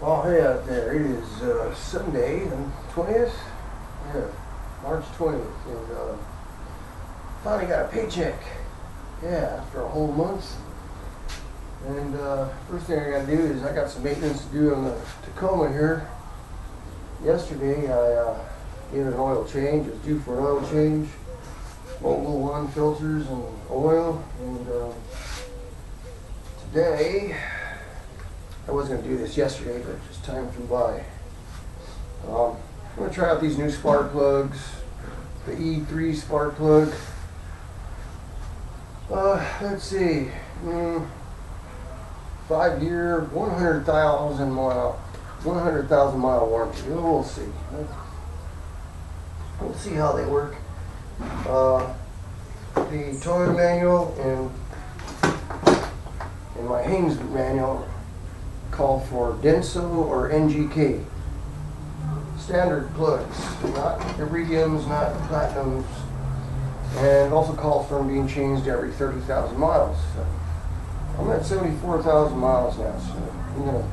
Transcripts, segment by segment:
Well, hey out there, it is Sunday, the 20th, yeah, March 20th, and finally got a paycheck, yeah, after a whole month. And first thing I got to do is I got some maintenance to do on the Tacoma here. Yesterday I gave it an oil change. It was due for an oil change, Mogul 1 filters and oil, and today, I was going to do this yesterday, but just time flew by. I'm going to try out these new spark plugs, the E3 spark plug. Let's see, 5-year, 100,000 mile warranty. We'll see. We'll see how they work. The Toyota manual and my Haynes manual call for Denso or NGK. Standard plugs, not iridiums, not platinums, and also calls for them being changed every 30,000 miles. So I'm at 74,000 miles now, so I'm gonna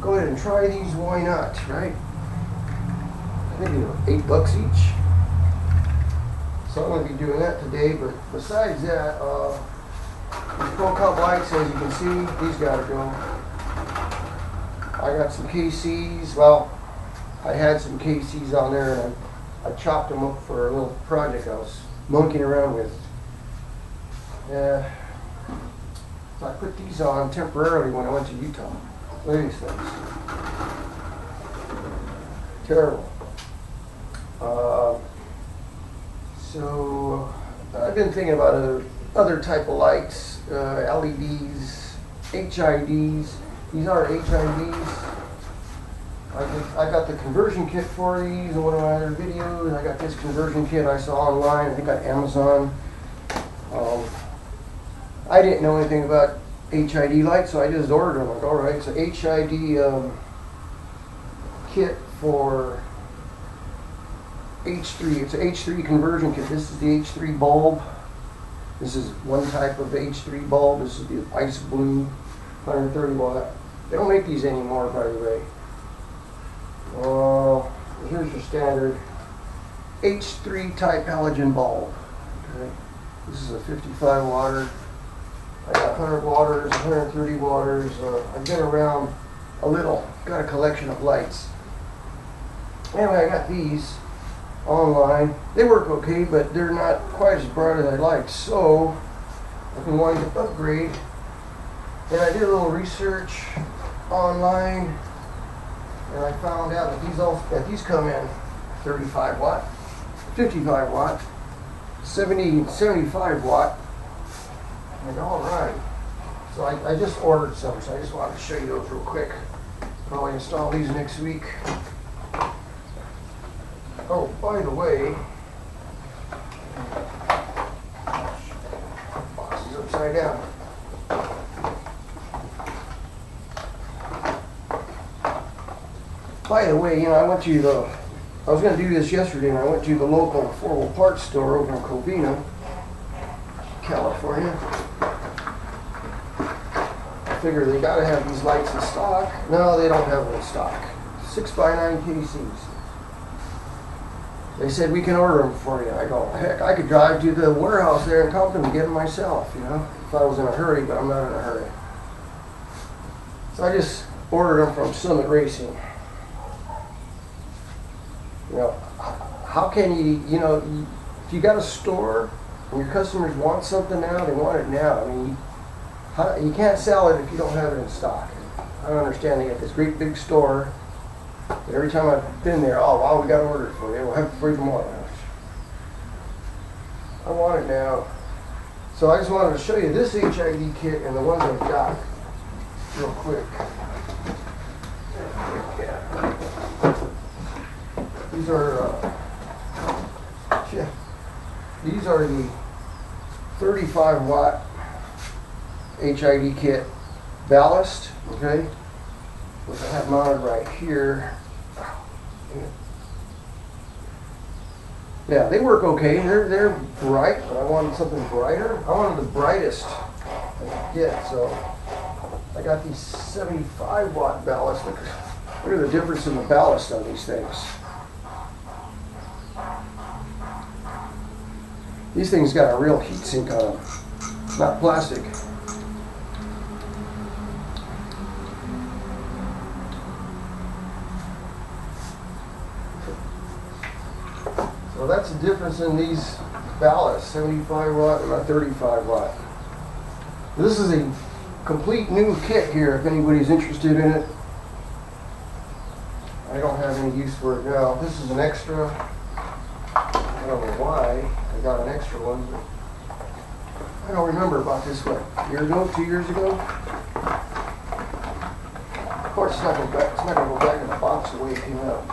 go ahead and try these. Why not, right? I think they're $8 each. So I'm gonna be doing that today. But besides that, these Pro Cup lights, as you can see, these gotta go. I got some KCs. Well, I had some KCs on there, and I chopped them up for a little project I was monkeying around with. Yeah, so I put these on temporarily when I went to Utah. Look at these things. Terrible. So I've been thinking about other type of lights, LEDs, HIDs. These are HIDs. I got the conversion kit for these in one of my other videos. I got this conversion kit I saw online, I think on Amazon. I didn't know anything about HID lights, so I just ordered them. Like, all right, so HID kit for H3. It's an H3 conversion kit. This is the H3 bulb. This is one type of H3 bulb. This is the ice blue 130 watt. They don't make these anymore, by the way. Here's your standard H3 type halogen bulb. Okay. This is a 55 water. I got 100 waters, 130 waters. I've been around a little. Got a collection of lights. Anyway, I got these online. They work okay, but they're not quite as bright as I'd like. So I've been wanting to upgrade. And I did a little research online, and I found out that these come in 35 watt, 55 watt, 75 watt, and all right. So I just ordered some, so I just wanted to show you those real quick. Probably install these next week. Oh, by the way, box is upside down. By the way, I was going to do this yesterday, and I went to the local affordable parts store over in Covina, California. I figure they got to have these lights in stock. No, they don't have them in stock. 6x9 KCs. They said, we can order them for you. I go, heck, I could drive to the warehouse there in Compton and get them myself, if I was in a hurry, but I'm not in a hurry. So I just ordered them from Summit Racing. How can you, if you got a store and your customers want something now, they want it now. I mean, you can't sell it if you don't have it in stock. I don't understand. They got this great big store, but every time I've been there, oh, wow, we got to order it for you. We'll have it for you tomorrow. I want it now. So I just wanted to show you this HID kit and the ones I've got real quick. Yeah. These are the 35 watt HID kit ballast, okay, which I have mounted right here. Yeah, they work okay. They're bright, but I wanted something brighter. I wanted the brightest I could get, so I got these 75 watt ballasts. Look at the difference in the ballast on these things. These things got a real heat sink on them, not plastic. So that's the difference in these ballasts, 75 watt and a 35 watt. This is a complete new kit here if anybody's interested in it. I don't have any use for it now. This is an extra. I don't know why I got an extra one, but I don't remember about this one. A year ago, 2 years ago? Of course it's not going to go back in the box the way it came out.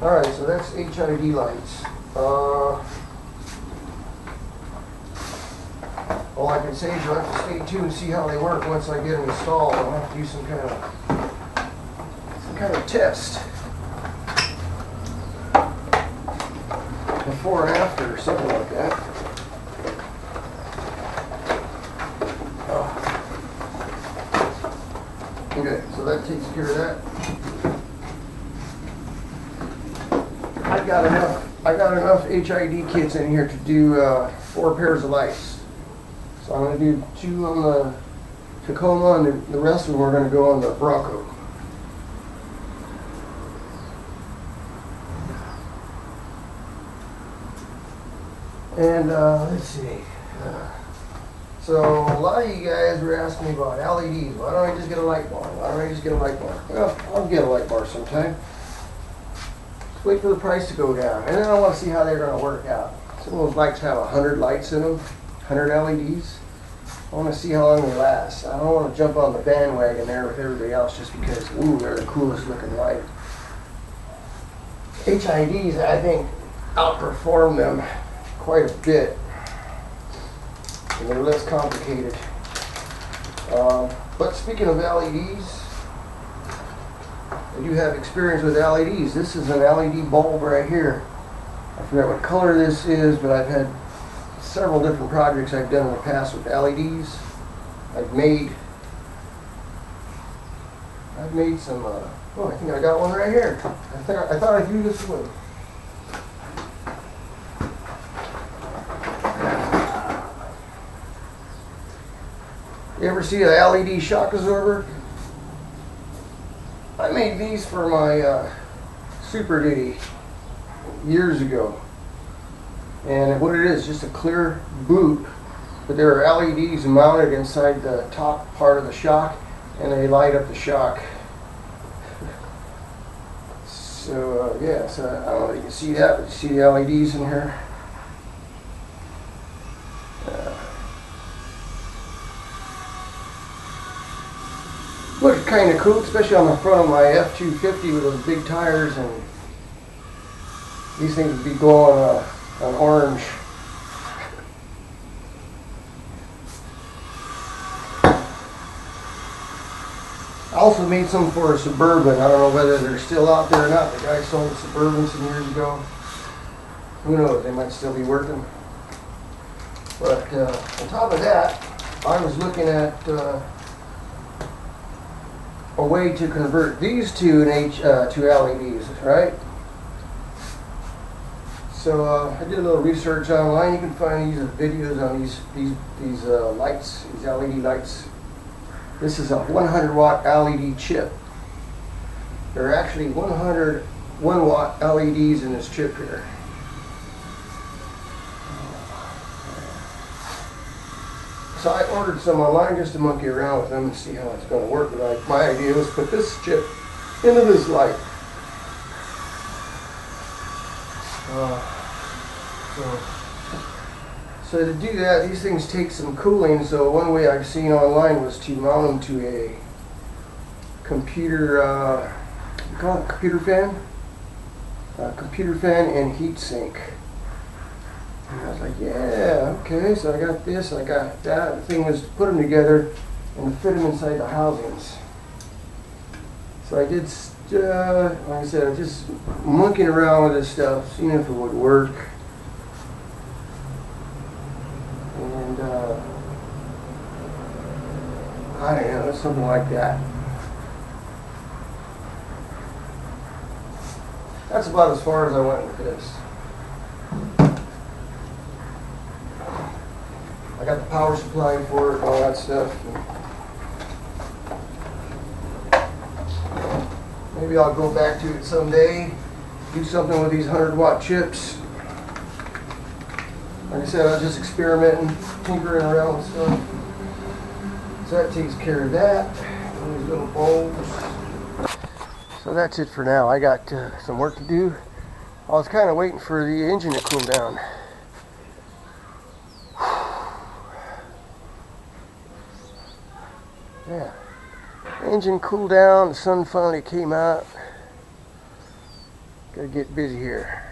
Alright, so that's HID lights. All I can say is you'll have to stay tuned and see how they work once I get them installed. I'll have to do some kind of test. Before and after, or something like that. Oh. Okay, so that takes care of that. I got enough HID kits in here to do 4 pairs of lights. So I'm going to do 2 on the Tacoma, and the rest of them are going to go on the Bronco. And let's see. So a lot of you guys were asking me about LEDs. Why don't I just get a light bar? Why don't I just get a light bar? Well, I'll get a light bar sometime. Just wait for the price to go down. And then I want to see how they're going to work out. Some of those lights have 100 lights in them, 100 LEDs. I want to see how long they last. I don't want to jump on the bandwagon there with everybody else just because, ooh, they're the coolest looking light. HIDs, I think, outperform them quite a bit, and they're less complicated. But speaking of LEDs, I do have experience with LEDs. This is an LED bulb right here. I forget what color this is, but I've had several different projects I've done in the past with LEDs. I've made some. Oh, I think I got one right here. I thought I threw this away. You ever see an LED shock absorber? I made these for my Super Duty years ago. And what it is, just a clear boot, but there are LEDs mounted inside the top part of the shock, and they light up the shock. So yeah, so I don't know if you can see that, but you see the LEDs in here. Looks kind of cool, especially on the front of my F-250 with those big tires, and these things would be glowing on orange. I also made some for a Suburban. I don't know whether they're still out there or not. The guy sold a Suburban some years ago. Who knows, they might still be working. But on top of that, I was looking at a way to convert these to LEDs, right? So I did a little research online. You can find these videos on these lights, these LED lights. This is a 100 watt LED chip. There are actually 100 1 watt LEDs in this chip here. So I ordered some online just to monkey around with them and see how it's going to work. But my idea was put this chip into this light. So to do that, these things take some cooling. So one way I've seen online was to mount them to a computer, you call it computer fan? Computer fan and heat sink. And I was like, yeah, okay, so I got this, I got that. The thing was to put them together and to fit them inside the housings. So I did, like I said, just monkeying around with this stuff, seeing if it would work. And I don't know, something like that. That's about as far as I went with this. I got the power supply for it and all that stuff. Maybe I'll go back to it someday, do something with these 100-watt chips. Like I said, I was just experimenting, tinkering around with stuff. So that takes care of that. These little bulbs. So that's it for now. I got some work to do. I was kind of waiting for the engine to cool down. Yeah. Engine cooled down, the sun finally came out. Gotta get busy here.